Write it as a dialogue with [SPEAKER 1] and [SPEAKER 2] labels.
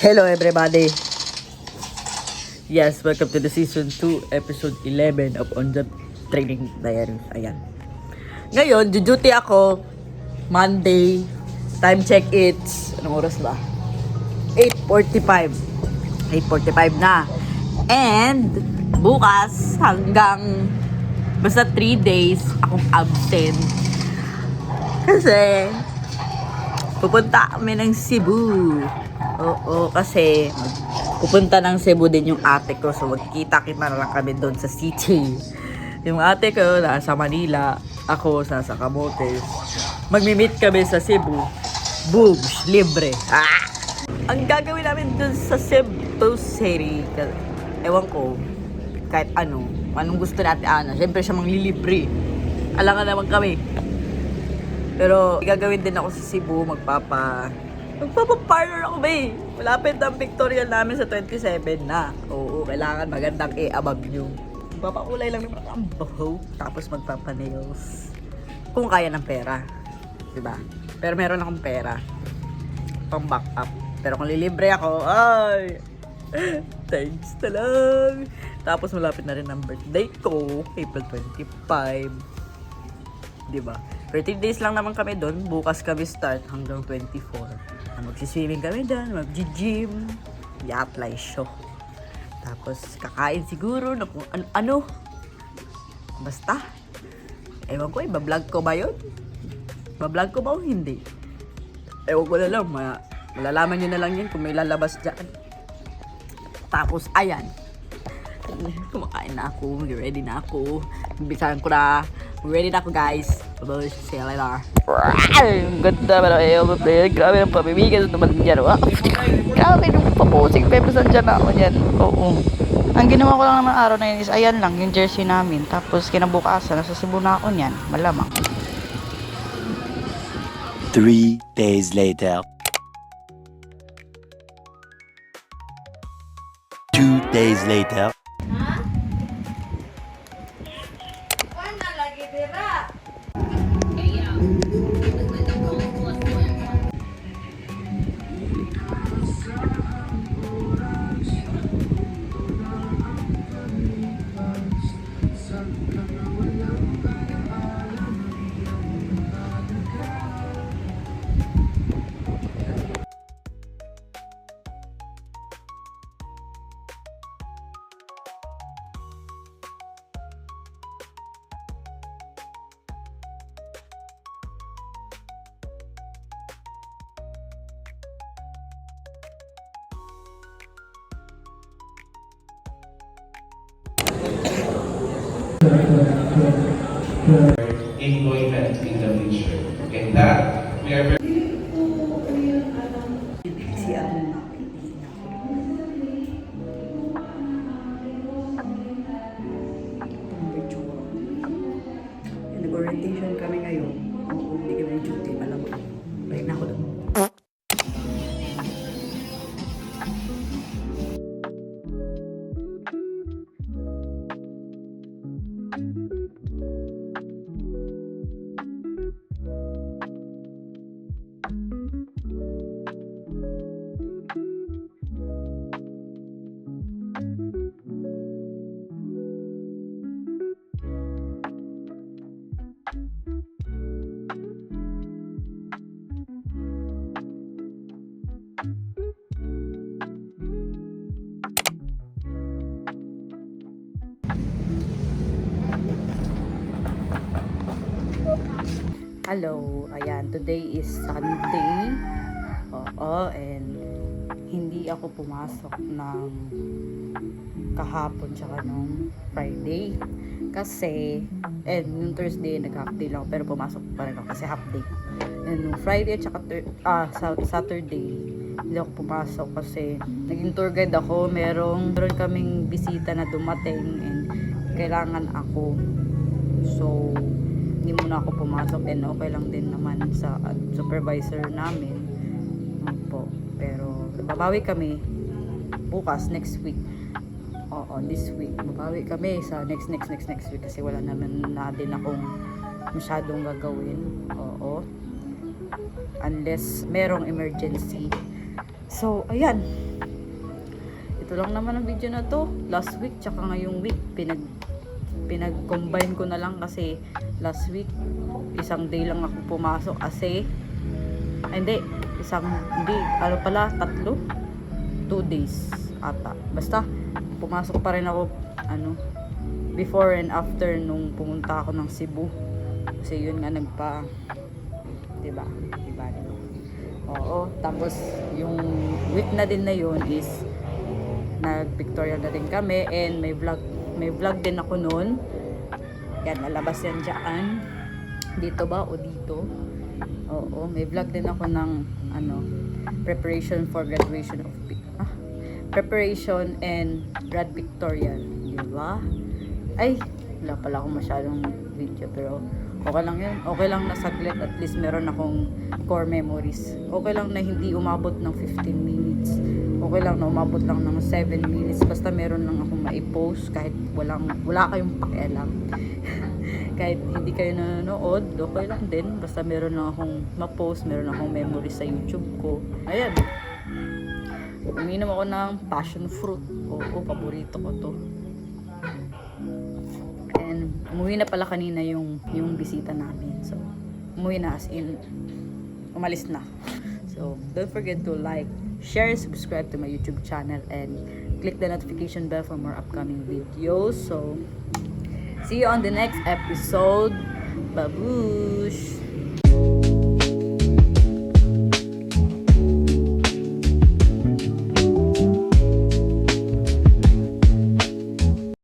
[SPEAKER 1] Hello everybody! Yes, welcome to the season 2, episode 11 of On Job Training Diary. Ayan. Ngayon, duty ako Monday. Time check it's anong oras ba? 8:45. 8:45 na. And bukas hanggang basta 3 days akong absent. Kasi pupunta kami ng Cebu. Oo, kasi pupunta ng Cebu din yung ate ko. So magkikita-kita na lang kami doon sa city. Yung ate ko nasa Manila, ako sa Camotes. Magmi-meet kami sa Cebu. Boobs, libre. Ah! Ang gagawin namin doon sa Cebu City, ewan ko, kahit anong gusto natin, syempre siya manglilibre. Alangan naman kami. Pero gagawin din ako sa Cebu, magpapaparlor ako ba eh. Malapit ang pictorial namin sa 27 na. Oo, kailangan magandang above nyo. Magpapakulay lang naman ang buhok, tapos magpapanails. Kung kaya ng pera. Diba? Pero meron akong pera. Pang back up. Pero kung lilibre ako, ay! Thanks na lang. Tapos malapit na rin ang birthday ko, April 25. Diba? 30 days lang naman kami doon. Bukas kami start hanggang 24. Magsiswimming kami doon, mag-gym, i-apply show. Tapos kakain siguro na kung ano. Basta. Ewan ko, iba-vlog ko ba yun? Iba-vlog ko ba o hindi? Ewan ko na lang, malalaman nyo na lang yun kung may lalabas dyan. Tapos, ayan. Kumakain na ako, ready na ako. Bisahan ko na. Ready na ako, guys. Bye-bye. See you later. Ang ganda ba na grabe ng pamimigas naman dyan. Grabe nung paposing peppers dyan ako dyan. Oo. Ang ginawa ko lang ng araw na yun is ayan lang yung jersey namin. Tapos kinabukasan, nasa Cebu na ako niyan. Malamang.
[SPEAKER 2] 3 days later. 2 days later.
[SPEAKER 3] Employment in the future. And that, we are very
[SPEAKER 1] Si nag-orientation kami ngayon. Hindi kami duty, malamang. Balik na ako doon. Hello, ayan, today is Sunday. Oo, and hindi ako pumasok ng kahapon tsaka nung Friday. Kasi, and nung Thursday, nag-half day lang pero pumasok pa rin ako kasi half day. And nung Friday tsaka Saturday, hindi ako pumasok kasi naging tour guide ako. Meron kaming bisita na dumating and kailangan ako. So, hindi muna ako pumasok and okay lang din naman sa supervisor namin. Opo. Pero babawi kami bukas, next week. Oo, this week. Babawi kami sa next week kasi wala naman na din akong masyadong gagawin. Oo. Unless merong emergency. So, ayan. ito lang naman ang video na to. Last week, tsaka ngayong week, pinag-combine ko na lang kasi last week, isang day lang ako pumasok kasi, hindi, ano pala, 2 days ata. Basta, pumasok pa rin ako, before and after nung pumunta ako ng Cebu. Kasi yun nga diba? Oo, tapos yung week na din na yun is nag-pictorial na din kami and may vlog din ako noon. Yan, nalabas yan dyan. Dito ba o dito? Oo, may vlog din ako ng preparation for graduation of preparation and grad pictorial. Diba? Ay, wala pala akong masyadong video pero okay lang yun. Okay lang na saglit, at least meron akong core memories. Okay lang na hindi umabot ng 15 minutes. Okay lang na umabot lang ng 7 minutes. Basta meron lang akong maipost kahit wala kayong pakialam. Kahit hindi kayo nanonood, okay lang din. Basta meron lang akong ma-post, meron akong memories sa YouTube ko. Ayan. Uminom ako ng passion fruit. Oo, paborito ko to. And umuwi na pala kanina yung bisita namin. So, umuwi na as in, umalis na. So, don't forget to like, share, subscribe to my YouTube channel, and click the notification bell for more upcoming videos. So, see you on the next episode. Babush!